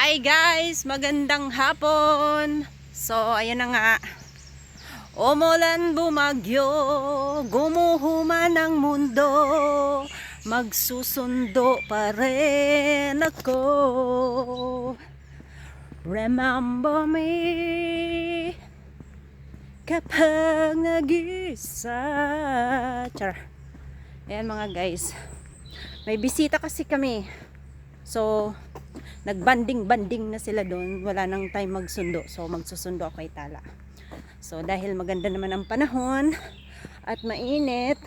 Hi guys! Magandang hapon! So, ayan na nga. Umulan bumagyo, gumuhuman ang mundo, magsusundo pa rin ako. Remember me kapag nag-isa. Char. Ayan mga guys. May bisita kasi kami. So, nagbanding-banding na sila doon. Wala nang time magsundo. So, magsusundo ako kay Tala. So, dahil maganda naman ang panahon at mainit,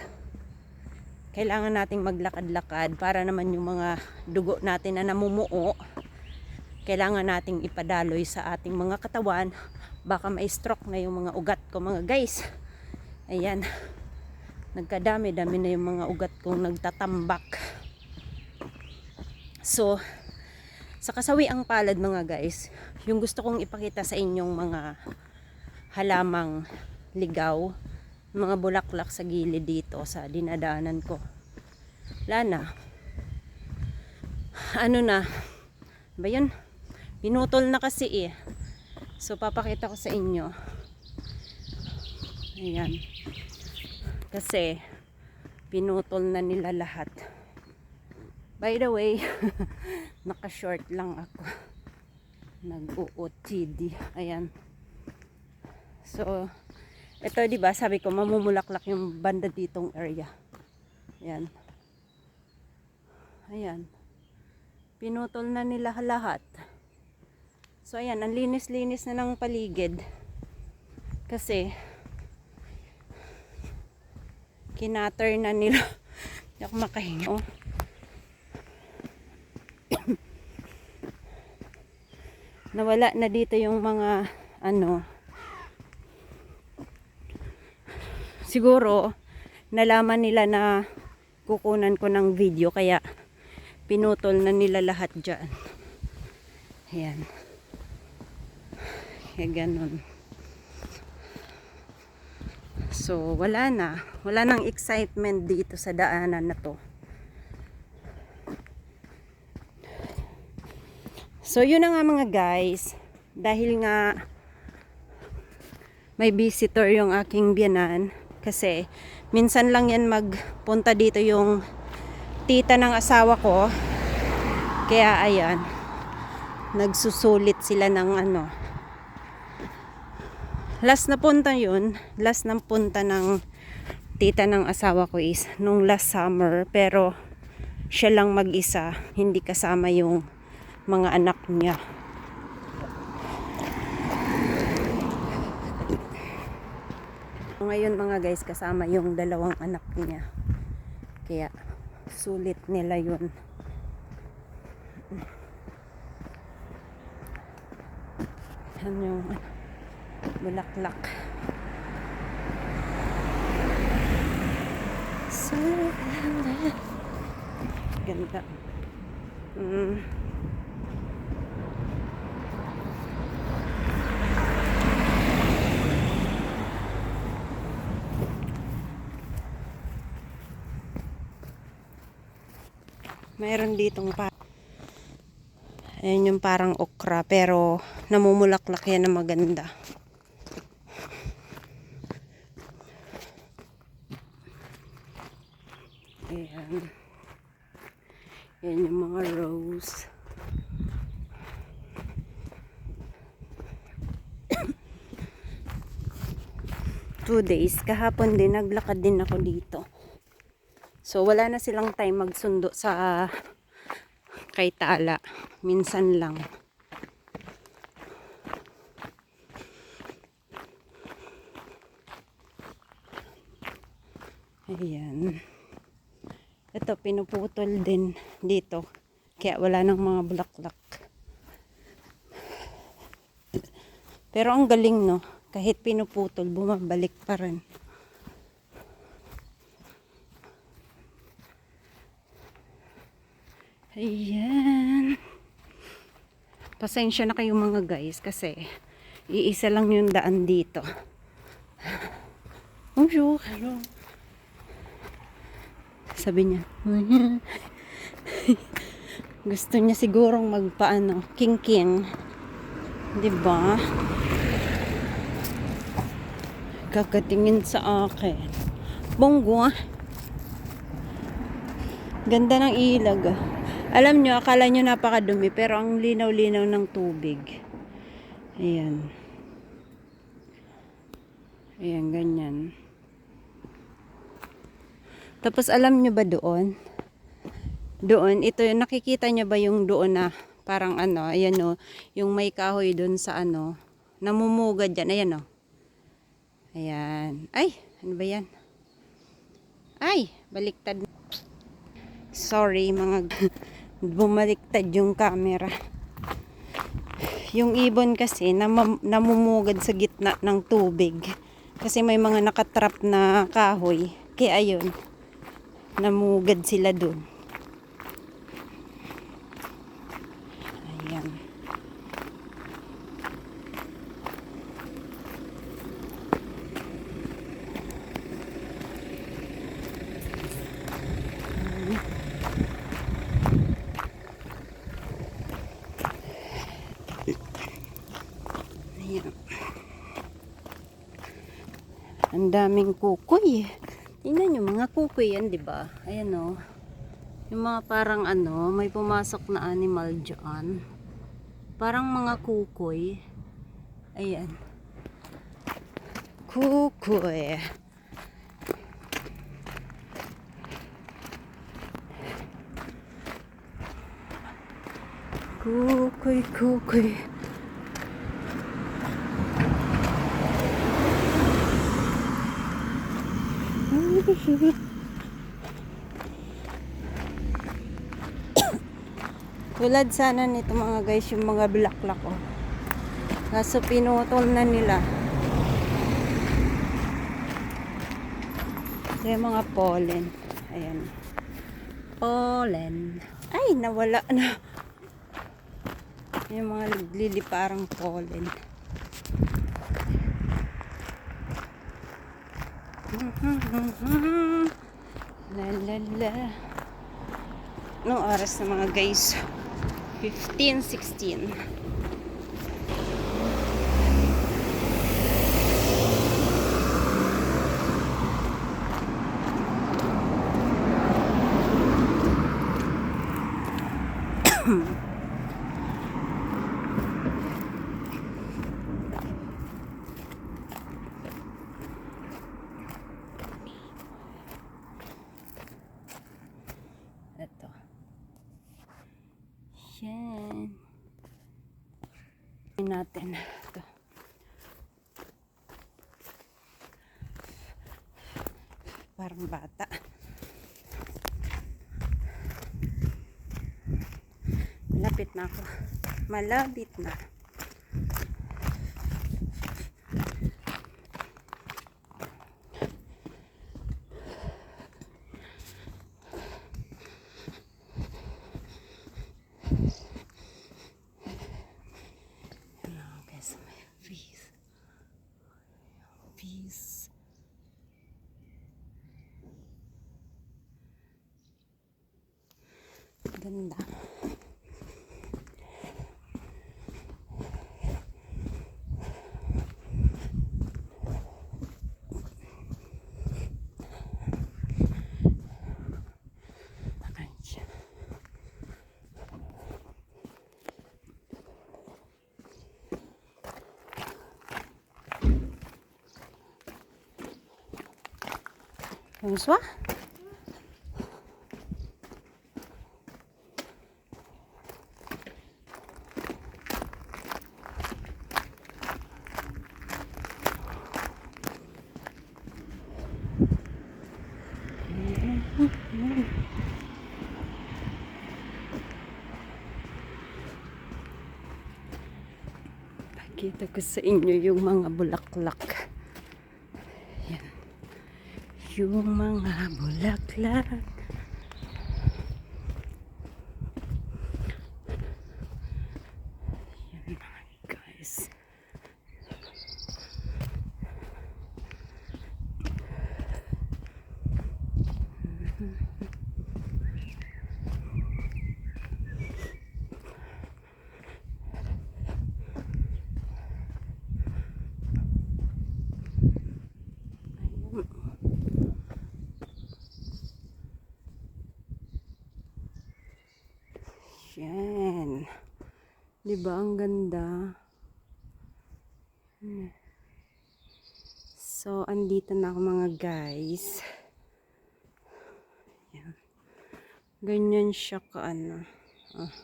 kailangan nating maglakad-lakad para naman yung mga dugo natin na namumuo, kailangan nating ipadaloy sa ating mga katawan. Baka may stroke na yung mga ugat ko mga guys. Ayan. Nagkadami-dami na yung mga ugat kong nagtatambak. So, sa kasawiang palad mga guys, yung gusto kong ipakita sa inyong mga halamang ligaw, mga bulaklak sa gilid dito sa dinadaanan ko. Wala na. Ano na? Ba yun? Pinutol na kasi eh. So, papakita ko sa inyo. Ayan. Kasi, pinutol na nila lahat. By the way, naka-short lang ako. Nag-OOTD. Ayan. So, ito 'di ba, sabi ko mamumulaklak yung banda ditong area. Ayan. Ayan. Pinutol na nila lahat. So, ayan, ang linis-linis na ng paligid. Kasi kinater na nila. Hindi ako makahinga. Oh. Nawala na dito yung mga ano, siguro nalaman nila na kukunan ko ng video kaya pinutol na nila lahat dyan. Ayan. Kaya ganun. So wala nang excitement dito sa daanan na to. So, yun na nga mga guys. Dahil nga may visitor yung aking biyanan. Kasi, minsan lang yan magpunta dito yung tita ng asawa ko. Kaya, ayan. Nagsusulit sila ng ano. Last na punta yun. Last na punta ng tita ng asawa ko is nung last summer. Pero, siya lang mag-isa. Hindi kasama yung mga anak niya. Ngayon mga guys, kasama yung dalawang anak niya. Kaya sulit nila yun. Yan yung bulaklak. So ganda. Mayroon ditong ayan yung parang okra pero namumulaklak yan na maganda. Ayan. Ayan yung mga rose. Two days. Kahapon din naglakad din ako dito. So, wala na silang time magsundo sa kay Tala. Minsan lang. Ayan. Ito, pinuputol din dito. Kaya wala nang mga bulaklak. Pero ang galing, no? Kahit pinuputol, bumabalik pa rin. Ayan. Pasensya na kayo mga guys kasi iisa lang yung daan dito. Bonjour. Hello. Sabi niya. Gusto niya sigurong magpaano, king-king. 'Di ba? Kakatingin sa akin. Bonggo ah. Ganda ng ilag ah. Alam nyo, akala nyo napakadumi, pero ang linaw-linaw ng tubig. Ayan. Ayan, ganyan. Tapos alam nyo ba doon? Doon, ito, nakikita nyo ba yung doon na parang ano, ayan o, yung may kahoy doon sa ano, namumugad dyan, ayan o. Ayan. Ay, ano ba yan? Ay, baliktad. Sorry, mga bumaliktad yung camera. Yung ibon kasi namumugad sa gitna ng tubig. Kasi may mga nakatrap na kahoy. Kaya ayun, namugad sila dun. Ayan. Ayan. Ang daming kukoy. Tingnan nyo, mga kukoy yan, di ba? Ayan o. Yung mga parang ano, may pumasok na animal dyan. Parang mga kukoy. Ayan. Kukoy. Kukoy, kukoy. Tulad sana nito mga guys, yung mga bulaklak oh. Kaso pinutol na nila. Ito yung mga pollen. Ayan. Pollen. Ay, nawala na. Yung mga liliparang pollen. La la la. Anong oras na mga guys? 15:16. Ito. Yan. Natin. Ito. Parang bata. Malapit na ako. Malapit na. Peace. Ganda. Bonsoir. Pakita ko sa inyo yung mga bulaklak. Yan. Yung mga bulaklak. Yan mga guys. Diba? Ang ganda. So, andito na ako mga guys. Yan. Ganyan siya ka ano. Oh.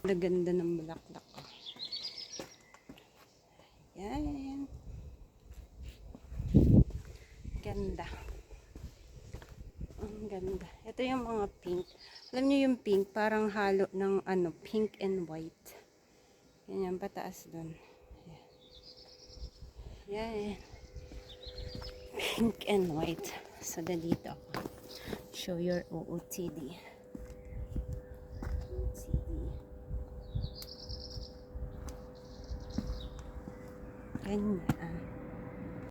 Ganda ng bulaklak. Yan. Ganda. Ang ganda. Ito yung mga pink. Alam niyo yung pink, parang halo ng ano, pink and white. Ganyan, pataas dun. Yan. Pink and white. So, dito ako. Show your OOTD. Ganyan.